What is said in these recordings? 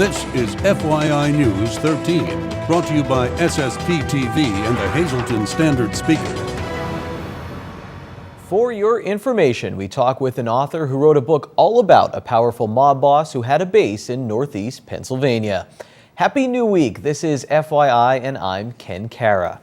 This is FYI News 13, brought to you by SSPTV and the Hazleton Standard Speaker. For your information, we talk with an author who wrote a book all about a powerful mob boss who had a base in Northeast Pennsylvania. Happy New Week. This is FYI and I'm Ken Cara.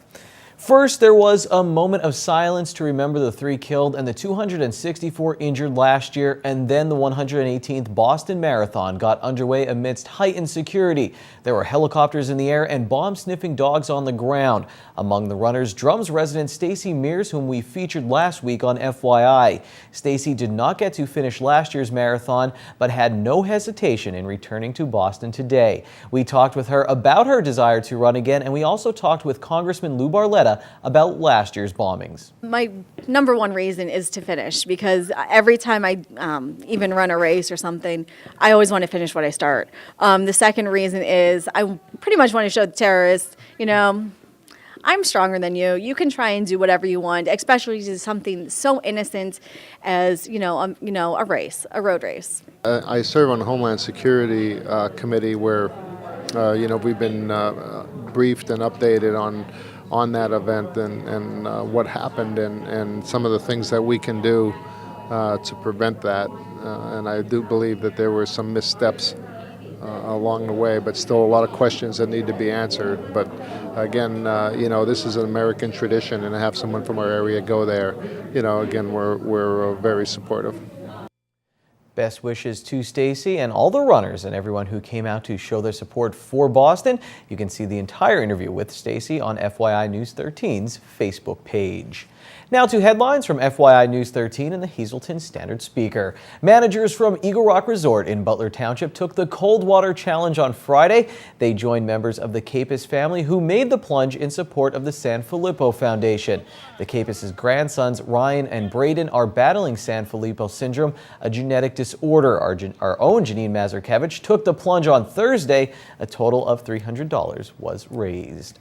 First, there was a moment of silence to remember the 3 killed and the 264 injured last year, and then the 118th Boston Marathon got underway amidst heightened security. There were helicopters in the air and bomb-sniffing dogs on the ground. Among the runners, Drums resident Stacy Mears, whom we featured last week on FYI. Stacy did not get to finish last year's marathon, but had no hesitation in returning to Boston today. We talked with her about her desire to run again, and we also talked with Congressman Lou Barletta about last year's bombings. My number one reason is to finish, because every time I even run a race or something, I always want to finish what I start. The second reason is I pretty much want to show the terrorists, I'm stronger than you. You can try and do whatever you want, especially to something so innocent as, a race, a road race. I serve on the Homeland Security Committee where, we've been briefed and updated on that event and what happened and some of the things that we can do to prevent that. And I do believe that there were some missteps along the way, but still a lot of questions that need to be answered. But again, this is an American tradition, and to have someone from our area go there, again, we're very supportive. Best wishes to Stacy and all the runners and everyone who came out to show their support for Boston. You can see the entire interview with Stacy on FYI News 13's Facebook page. Now to headlines from FYI News 13 and the Hazleton Standard Speaker. Managers from Eagle Rock Resort in Butler Township took the Cold Water Challenge on Friday. They joined members of the Capus family who made the plunge in support of the San Filippo Foundation. The Capus' grandsons, Ryan and Braden, are battling San Filippo syndrome, a genetic disorder. Our own Janine Mazurkevich took the plunge on Thursday. A total of $300 was raised.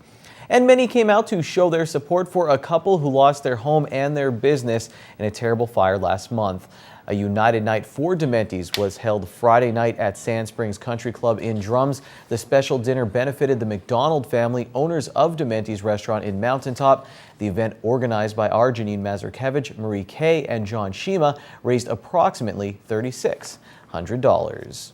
And many came out to show their support for a couple who lost their home and their business in a terrible fire last month. A United Night for Dementees was held Friday night at Sand Springs Country Club in Drums. The special dinner benefited the McDonald family, owners of Dementees Restaurant in Mountaintop. The event, organized by our Janine Mazurkevich, Marie Kay, and John Shima, raised approximately $3,600.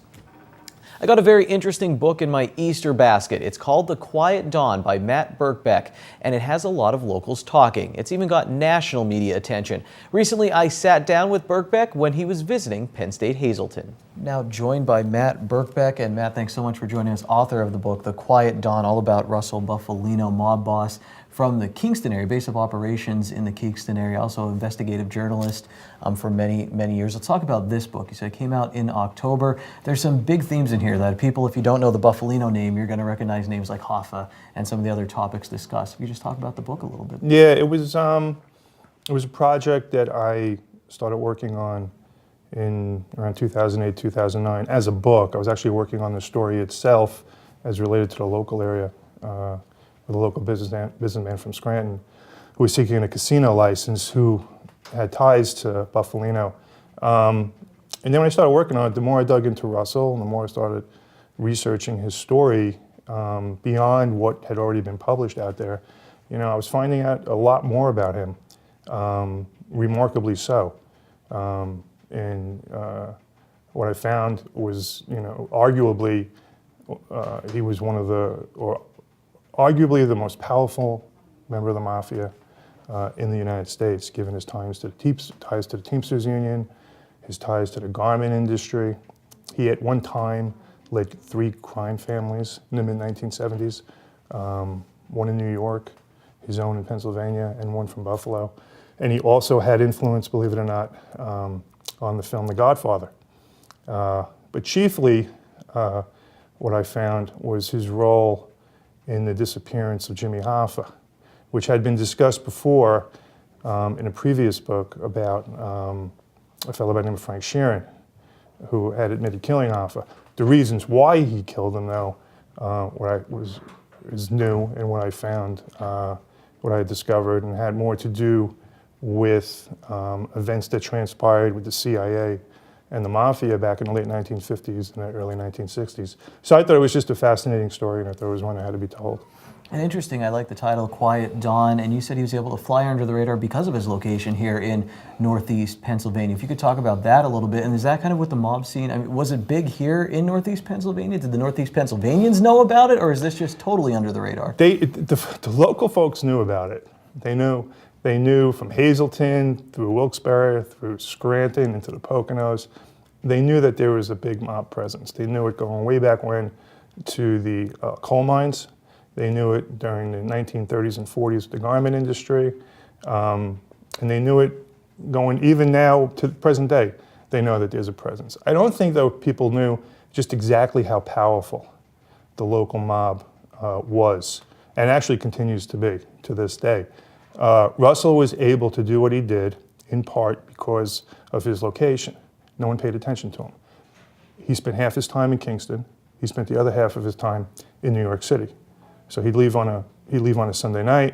I got a very interesting book in my Easter basket. It's called The Quiet Dawn by Matt Birkbeck, and it has a lot of locals talking. It's even got national media attention. Recently, I sat down with Birkbeck when he was visiting Penn State Hazleton. Now joined by Matt Birkbeck, and Matt, thanks so much for joining us, author of the book, The Quiet Dawn, all about Russell Bufalino, mob boss from the Kingston area, base of operations in the Kingston area, also investigative journalist for many, many years. Let's talk about this book. You said it came out in October. There's some big themes in here that people, if you don't know the Bufalino name, you're going to recognize names like Hoffa and some of the other topics discussed. If you just talk about the book a little bit. Yeah, it was a project that I started working on in around 2008, 2009 as a book. I was actually working on the story itself as related to the local area. With a local businessman from Scranton who was seeking a casino license who had ties to Bufalino. And then when I started working on it, the more I dug into Russell and the more I started researching his story beyond what had already been published out there, I was finding out a lot more about him, remarkably so. And what I found was, arguably, he was one of arguably the most powerful member of the mafia in the United States, given his ties to the Teamsters Union, his ties to the garment industry. He at one time led 3 crime families in the mid-1970s, one in New York, his own in Pennsylvania, and one from Buffalo. And he also had influence, believe it or not, on the film The Godfather. But chiefly, what I found was his role in the disappearance of Jimmy Hoffa, which had been discussed before in a previous book about a fellow by the name of Frank Sheeran, who had admitted killing Hoffa. The reasons why he killed him, though, is new, and what I found, what I had discovered, and had more to do with events that transpired with the CIA and the mafia back in the late 1950s and the early 1960s. So I thought it was just a fascinating story, and I thought it was one that had to be told. And interesting, I like the title, Quiet Dawn, and you said he was able to fly under the radar because of his location here in Northeast Pennsylvania. If you could talk about that a little bit, and is that kind of what the mob scene, I mean, was it big here in Northeast Pennsylvania? Did the Northeast Pennsylvanians know about it, or is this just totally under the radar? The local folks knew about it. They knew from Hazleton, through Wilkes-Barre, through Scranton, into the Poconos. They knew that there was a big mob presence. They knew it going way back when to the coal mines. They knew it during the 1930s and 40s with the garment industry. And they knew it going even now to the present day. They know that there's a presence. I don't think, though, people knew just exactly how powerful the local mob was, and actually continues to be to this day. Russell was able to do what he did in part because of his location. No one paid attention to him. He spent half his time in Kingston. He spent the other half of his time in New York City. So he'd leave on a Sunday night.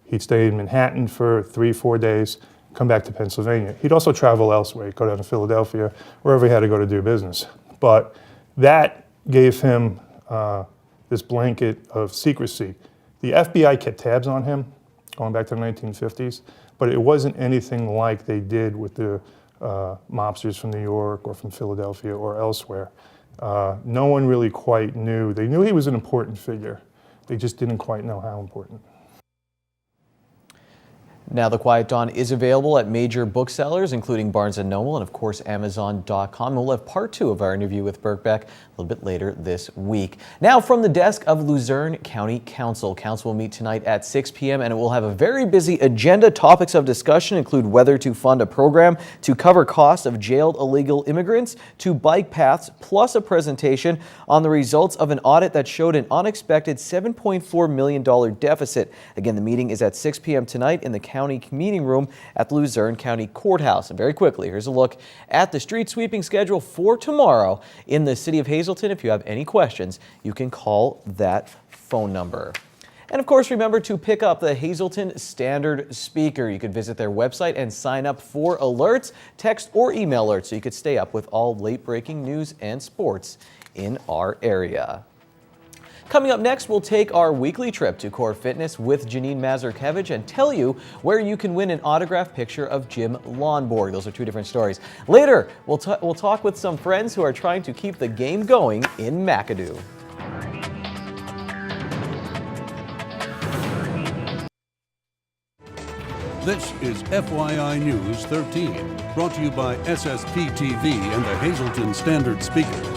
He'd stay in Manhattan for 3-4 days, come back to Pennsylvania. He'd also travel elsewhere. He'd go down to Philadelphia, wherever he had to go to do business. But that gave him this blanket of secrecy. The FBI kept tabs on him going back to the 1950s, but it wasn't anything like they did with the mobsters from New York or from Philadelphia or elsewhere. No one really quite knew. They knew he was an important figure. They just didn't quite know how important. Now, The Quiet Dawn is available at major booksellers, including Barnes & Noble and, of course, Amazon.com. We'll have part 2 of our interview with Birkbeck a little bit later this week. Now, from the desk of Luzerne County Council. Council will meet tonight at 6 p.m. and it will have a very busy agenda. Topics of discussion include whether to fund a program to cover costs of jailed illegal immigrants to bike paths, plus a presentation on the results of an audit that showed an unexpected $7.4 million deficit. Again, the meeting is at 6 p.m. tonight in the county meeting room at the Luzerne County Courthouse. And very quickly, here's a look at the street sweeping schedule for tomorrow in the city of Hazleton. If you have any questions, you can call that phone number. And of course, remember to pick up the Hazleton Standard Speaker. You could visit their website and sign up for alerts, text or email alerts, so you could stay up with all late breaking news and sports in our area. Coming up next, we'll take our weekly trip to Core Fitness with Janine Mazurkevich and tell you where you can win an autographed picture of Jim Lonborg. Those are 2 different stories. Later, we'll talk with some friends who are trying to keep the game going in McAdoo. This is FYI News 13, brought to you by SSPTV and the Hazleton Standard Speaker.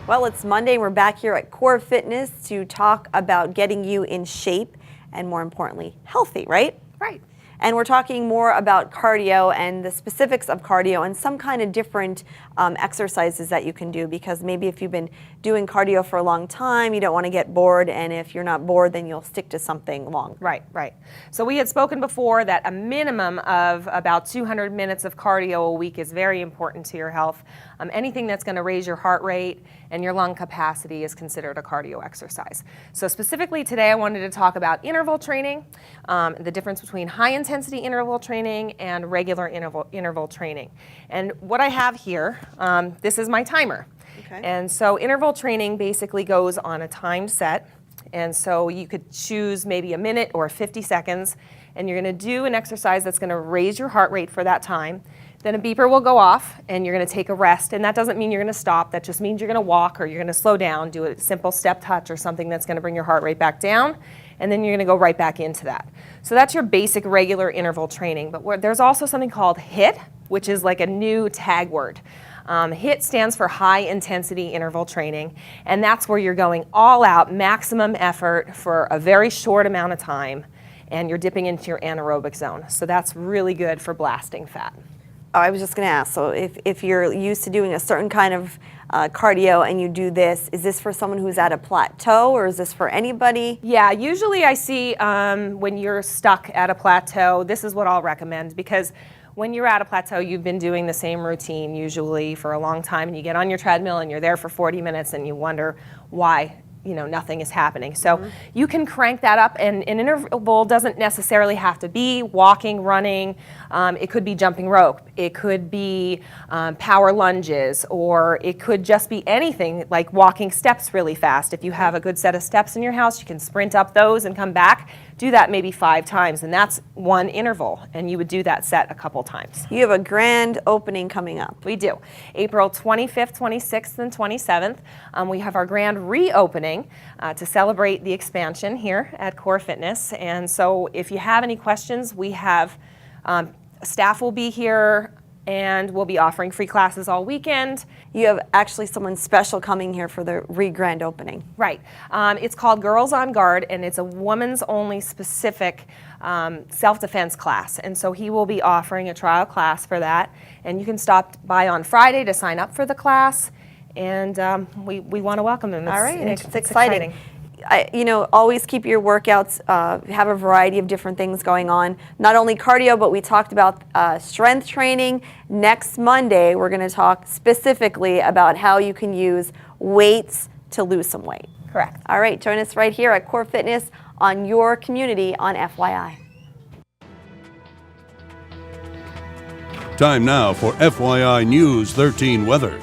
Well, it's Monday and we're back here at Core Fitness to talk about getting you in shape and, more importantly, healthy, right? Right. And we're talking more about cardio and the specifics of cardio and some kind of different exercises that you can do, because maybe if you've been doing cardio for a long time, you don't want to get bored, and if you're not bored, then you'll stick to something long. Right, right. So we had spoken before that a minimum of about 200 minutes of cardio a week is very important to your health. Anything that's going to raise your heart rate and your lung capacity is considered a cardio exercise. So specifically today I wanted to talk about interval training, the difference between high intensity interval training and regular interval training. And what I have here, this is my timer. Okay. And so interval training basically goes on a timed set. And so you could choose maybe a minute or 50 seconds, and you're going to do an exercise that's going to raise your heart rate for that time. Then a beeper will go off and you're going to take a rest, and that doesn't mean you're going to stop. That just means you're going to walk or you're going to slow down, do a simple step touch or something that's going to bring your heart rate back down, and then you're going to go right back into that. So that's your basic regular interval training. But there's also something called HIIT, which is like a new tag word. HIIT stands for high intensity interval training, and that's where you're going all out, maximum effort for a very short amount of time, and you're dipping into your anaerobic zone. So that's really good for blasting fat. Oh, I was just going to ask, so if you're used to doing a certain kind of cardio and you do this, is this for someone who's at a plateau, or is this for anybody? Yeah, usually I see when you're stuck at a plateau, this is what I'll recommend, because when you're at a plateau, you've been doing the same routine usually for a long time, and you get on your treadmill and you're there for 40 minutes and you wonder why nothing is happening. So you can crank that up, and an interval doesn't necessarily have to be walking, running. It could be jumping rope. It could be power lunges, or it could just be anything like walking steps really fast. If you have a good set of steps in your house, you can sprint up those and come back. Do that maybe 5 times, and that's one interval, and you would do that set a couple times. You have a grand opening coming up. We do. April 25th, 26th, and 27th. We have our grand reopening to celebrate the expansion here at Core Fitness. And so if you have any questions, we have staff will be here, and we'll be offering free classes all weekend. You have actually someone special coming here for the grand opening. Right. It's called Girls on Guard, and it's a women's only specific self-defense class. And so he will be offering a trial class for that. And you can stop by on Friday to sign up for the class. And we want to welcome him. All right, It's exciting. Always keep your workouts, have a variety of different things going on. Not only cardio, but we talked about strength training. Next Monday, we're going to talk specifically about how you can use weights to lose some weight. Correct. All right, join us right here at Core Fitness on your community on FYI. Time now for FYI News 13 weather.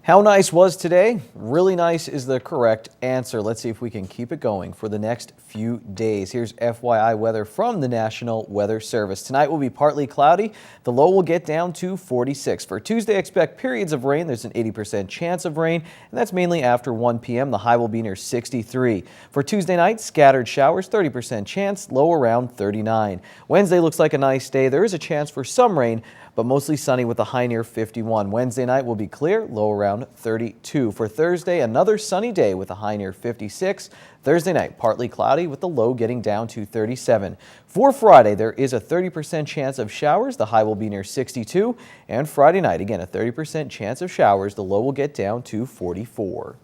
How nice was today? Really nice is the correct answer. Let's see if we can keep it going for the next few days. Here's FYI weather from the National Weather Service. Tonight will be partly cloudy. The low will get down to 46. For Tuesday, expect periods of rain. There's an 80% chance of rain, and that's mainly after 1 p.m. The high will be near 63. For Tuesday night, scattered showers, 30% chance, low around 39. Wednesday looks like a nice day. There is a chance for some rain, but mostly sunny with a high near 51. Wednesday night will be clear, low around 32. For Thursday, another sunny day with a high near 56. Thursday night, partly cloudy with the low getting down to 37. For Friday, there is a 30% chance of showers. The high will be near 62. And Friday night, again, a 30% chance of showers. The low will get down to 44.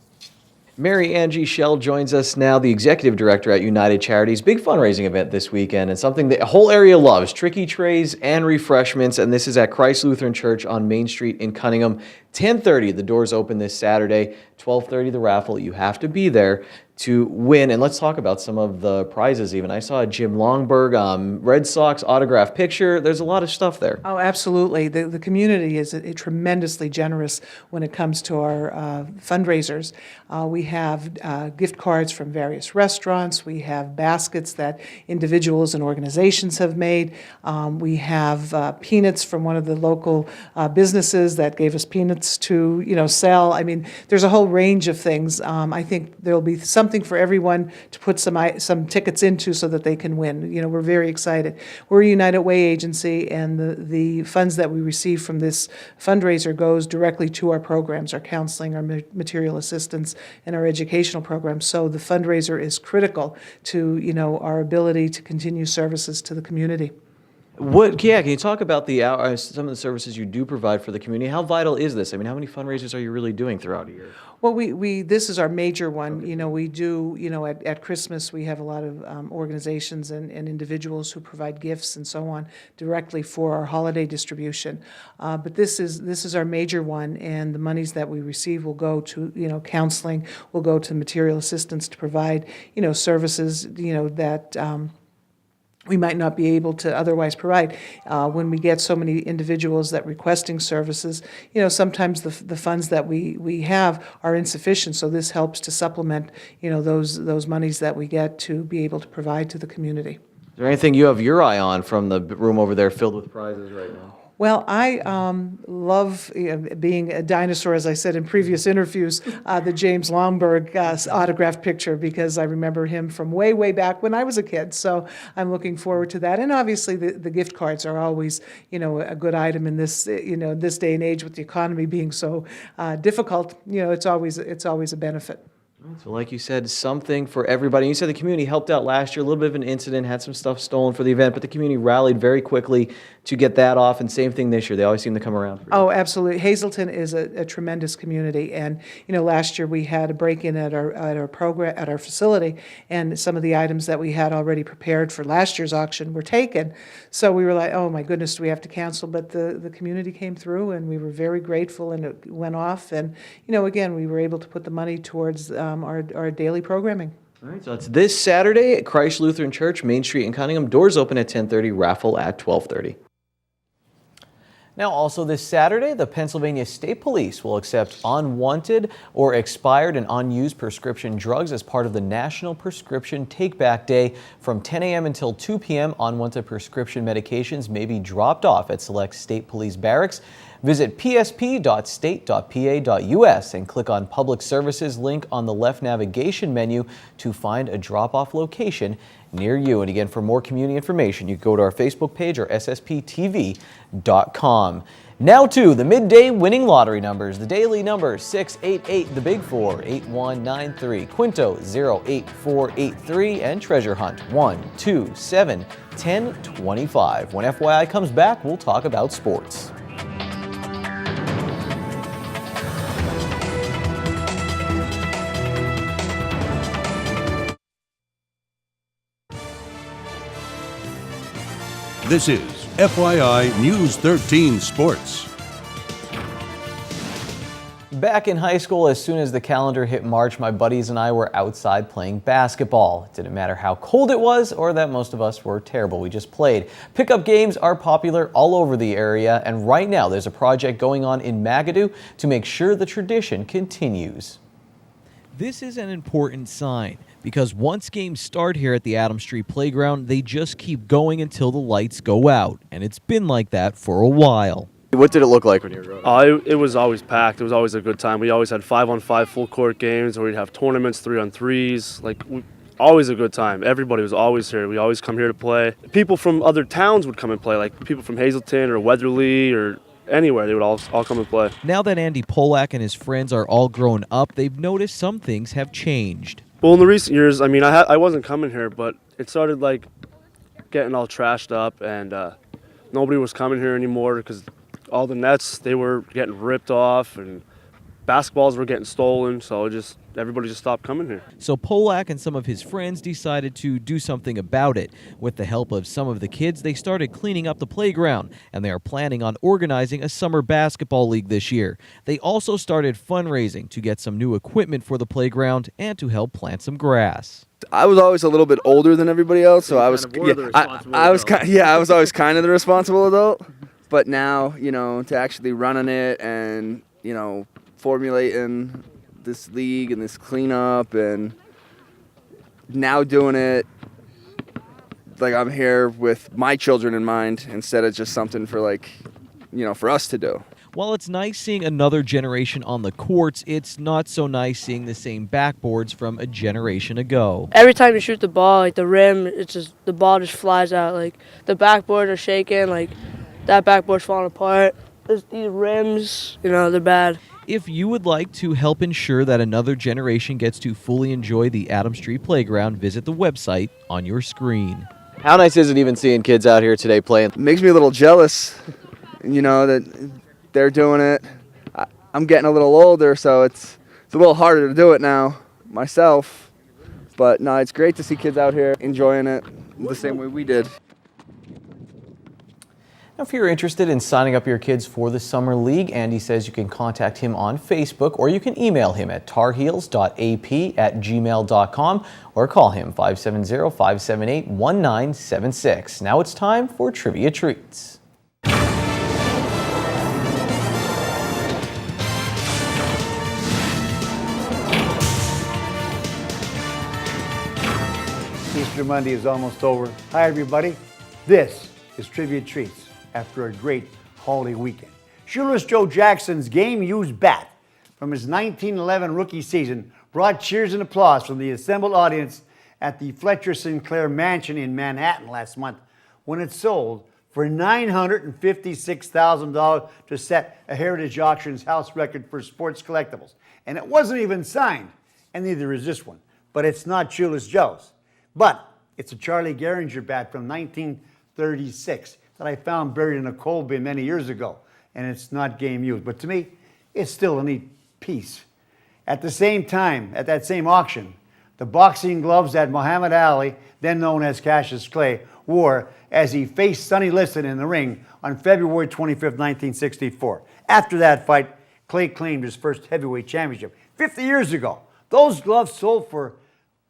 Mary Angie Schell joins us now, the executive director at United Charities. Big fundraising event this weekend, and something the whole area loves, tricky trays and refreshments. And this is at Christ Lutheran Church on Main Street in Cunningham. 10:30, the doors open this Saturday. 12:30, the raffle. You have to be there to win. And let's talk about some of the prizes even. I saw a Jim Longberg Red Sox autograph picture. There's a lot of stuff there. Oh, absolutely. The community is tremendously generous when it comes to our fundraisers. We have gift cards from various restaurants. We have baskets that individuals and organizations have made. We have peanuts from one of the local businesses that gave us peanuts to sell. I mean, there's a whole range of things. I think there'll be something for everyone to put some tickets into so that they can win. We're very excited. We're a United Way agency, and the funds that we receive from this fundraiser goes directly to our programs, our counseling, our material assistance, and our educational programs. So the fundraiser is critical to our ability to continue services to the community. Can you talk about some of the services you do provide for the community? How vital is this? I mean, how many fundraisers are you really doing throughout a year? Well, this is our major one. Okay. We do, at Christmas, we have a lot of organizations and individuals who provide gifts and so on directly for our holiday distribution. But this is our major one, and the monies that we receive will go to, counseling, will go to material assistance to provide, services, that we might not be able to otherwise provide. When we get so many individuals that requesting services, sometimes the funds that we have are insufficient, so this helps to supplement, those monies that we get to be able to provide to the community. Is there anything you have your eye on from the room over there filled with prizes right now? Well, I love being a dinosaur, as I said in previous interviews, the James Longberg autographed picture, because I remember him from way, way back when I was a kid. So I'm looking forward to that. And obviously the gift cards are always, a good item in this, this day and age with the economy being so difficult. It's always a benefit. So like you said, something for everybody. You said the community helped out last year, a little bit of an incident, had some stuff stolen for the event, but the community rallied very quickly to get that off, and same thing this year. They always seem to come around. Oh, absolutely. Hazelton is a tremendous community, and last year we had a break-in at our program at our facility, and some of the items that we had already prepared for last year's auction were taken. So we were like, oh my goodness, do we have to cancel? But the community came through, and we were very grateful, and it went off. And again, we were able to put the money towards our daily programming. All right, so it's this Saturday at Christ Lutheran Church, Main Street in Cunningham. Doors open at 10:30, raffle at 12:30. Now, also this Saturday, the Pennsylvania State Police will accept unwanted or expired and unused prescription drugs as part of the National Prescription Take-Back Day. From 10 a.m. until 2 p.m., unwanted prescription medications may be dropped off at select state police barracks. Visit psp.state.pa.us and click on Public Services link on the left navigation menu to find a drop-off location near you. And again, for more community information, you can go to our Facebook page or ssptv.com. Now to the midday winning lottery numbers. The daily numbers 688, the big 4, 8193, Quinto 08483, and Treasure Hunt 1, 2, 7, 10, 25. When FYI comes back, we'll talk about sports. This is FYI News 13 Sports. Back in high school, as soon as the calendar hit March, my buddies and I were outside playing basketball. It didn't matter how cold it was or that most of us were terrible. We just played. Pickup games are popular all over the area, and right now there's a project going on in Magadoo to make sure the tradition continues. This is an important sign, because once games start here at the Adams Street Playground, they just keep going until the lights go out, and it's been like that for a while. What did it look like when you were growing up? It was always packed. It was always a good time. We always had 5-on-5 full court games, or we'd have tournaments, 3-on-3s. Always a good time. Everybody was always here. We always come here to play. People from other towns would come and play, like people from Hazelton or Weatherly or anywhere. They would all come and play. Now that Andy Polak and his friends are all grown up, they've noticed some things have changed. Well, in the recent years, I mean, I wasn't coming here, but it started getting all trashed up, and nobody was coming here anymore because all the nets, they were getting ripped off, and basketballs were getting stolen, so everybody just stopped coming here. So Polak and some of his friends decided to do something about it. With the help of some of the kids, they started cleaning up the playground, and they are planning on organizing a summer basketball league this year. They also started fundraising to get some new equipment for the playground and to help plant some grass. I was always a little bit older than everybody else, so I was always kind of the responsible adult. But now, to actually running it and, formulating this league and this cleanup, and now doing it I'm here with my children in mind instead of just something for for us to do. While it's nice seeing another generation on the courts, it's not so nice seeing the same backboards from a generation ago. Every time you shoot the ball, the rim, the ball just flies out. The backboards are shaking, that backboard's falling apart. These rims, they're bad. If you would like to help ensure that another generation gets to fully enjoy the Adams Street Playground, visit the website on your screen. How nice is it even seeing kids out here today playing? It makes me a little jealous, that they're doing it. I'm getting a little older, so it's a little harder to do it now myself. But no, it's great to see kids out here enjoying it the same way we did. Now, if you're interested in signing up your kids for the Summer League, Andy says you can contact him on Facebook, or you can email him at tarheels.ap@gmail.com or call him 570-578-1976. Now it's time for Trivia Treats. Easter Monday is almost over. Hi, everybody. This is Trivia Treats after a great holiday weekend. Shoeless Joe Jackson's game-used bat from his 1911 rookie season brought cheers and applause from the assembled audience at the Fletcher Sinclair Mansion in Manhattan last month when it sold for $956,000 to set a Heritage Auctions house record for sports collectibles. And it wasn't even signed. and neither is this one. But it's not Shoeless Joe's. But it's a Charlie Gehringer bat from 1936 that I found buried in a coal bin many years ago, and it's not game used. But to me, it's still a neat piece. At the same time, at that same auction, the boxing gloves that Muhammad Ali, then known as Cassius Clay, wore as he faced Sonny Liston in the ring on February 25, 1964. After that fight, Clay claimed his first heavyweight championship 50 years ago. Those gloves sold for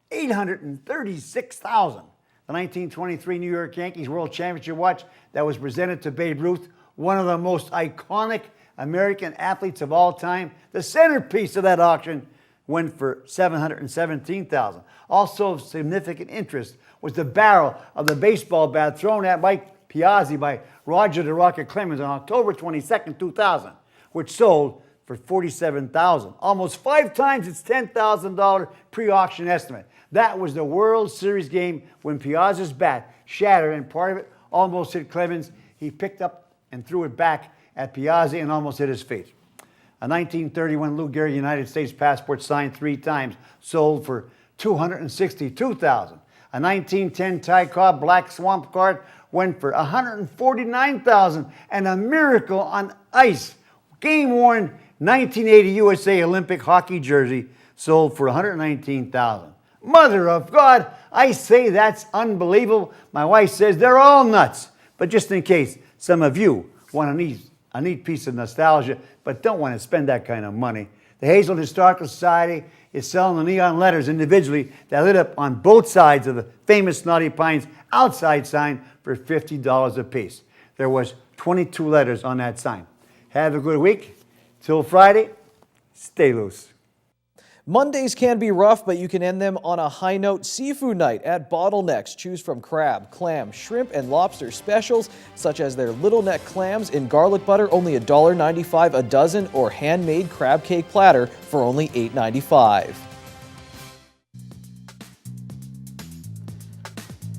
$836,000. The 1923 New York Yankees World Championship watch that was presented to Babe Ruth, one of the most iconic American athletes of all time, the centerpiece of that auction, went for $717,000. Also of significant interest was the barrel of the baseball bat thrown at Mike Piazzi by Roger the Rocket Clemens on October 22, 2000, which sold for $47,000, almost 5 times its $10,000 pre-auction estimate. That was the World Series game when Piazzi's bat shattered and part of it almost hit Clemens. He picked up and threw it back at Piazzi and almost hit his feet. A 1931 Lou Gehrig United States passport signed 3 times sold for $262,000. A 1910 Ty Cobb Black Swamp card went for $149,000, and a Miracle on Ice game-worn 1980 USA Olympic hockey jersey sold for $119,000. Mother of God, I say that's unbelievable. My wife says they're all nuts. But just in case some of you want a neat piece of nostalgia, but don't want to spend that kind of money, the Hazelton Historical Society is selling the neon letters individually that lit up on both sides of the famous Naughty Pines outside sign for $50 a piece. There was 22 letters on that sign. Have a good week. Till Friday, stay loose. Mondays can be rough, but you can end them on a high note. Seafood night at Bottlenecks. Choose from crab, clam, shrimp, and lobster specials, such as their little neck clams in garlic butter, only $1.95 a dozen, or handmade crab cake platter for only $8.95.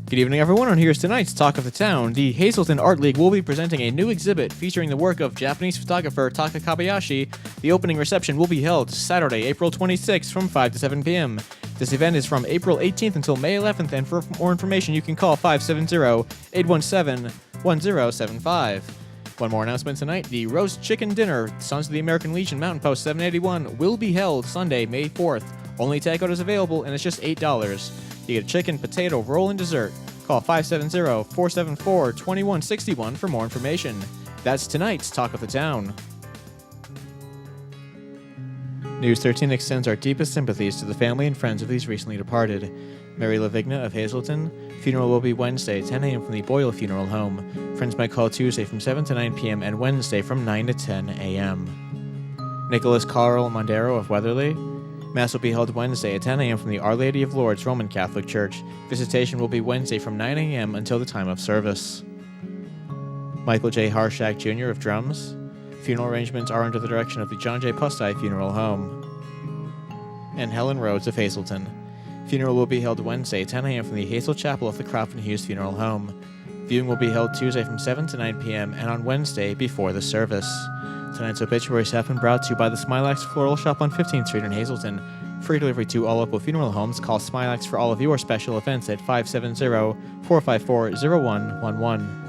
Good evening, everyone, and here's tonight's Talk of the Town. The Hazelton Art League will be presenting a new exhibit featuring the work of Japanese photographer Taka Kabayashi. The opening reception will be held Saturday, April 26th from 5 to 7 p.m. This event is from April 18th until May 11th, and for more information, you can call 570-817-1075. One more announcement tonight. The Roast Chicken Dinner, Sons of the American Legion, Mountain Post 781, will be held Sunday, May 4th. Only takeout is available, and it's just $8. You get a chicken, potato, roll, and dessert. Call 570-474-2161 for more information. That's tonight's Talk of the Town. News 13 extends our deepest sympathies to the family and friends of these recently departed. Mary Lavigna of Hazelton. Funeral will be Wednesday, 10 a.m. from the Boyle Funeral Home. Friends might call Tuesday from 7 to 9 p.m. and Wednesday from 9 to 10 a.m. Nicholas Carl Mondero of Weatherly. Mass will be held Wednesday at 10 a.m. from the Our Lady of Lourdes Roman Catholic Church. Visitation will be Wednesday from 9 a.m. until the time of service. Michael J. Harshack Jr. of Drums. Funeral arrangements are under the direction of the John J. Pustai Funeral Home. And Helen Rhodes of Hazelton. Funeral will be held Wednesday, 10 a.m. from the Hazel Chapel of the Crawford Hughes Funeral Home. Viewing will be held Tuesday from 7 to 9 p.m. and on Wednesday before the service. Tonight's obituaries have been brought to you by the Smilax Floral Shop on 15th Street in Hazelton. Free delivery to all local funeral homes. Call Smilax for all of your special events at 570-454-0111.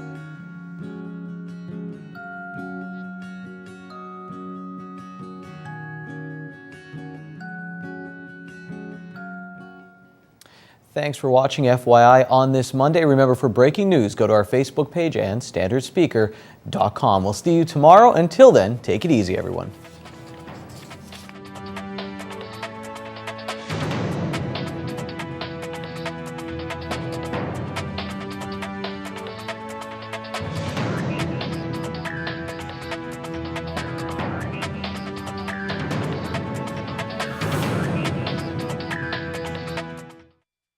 Thanks for watching FYI on this Monday. Remember, for breaking news, go to our Facebook page and standardspeaker.com. We'll see you tomorrow. Until then, take it easy, everyone.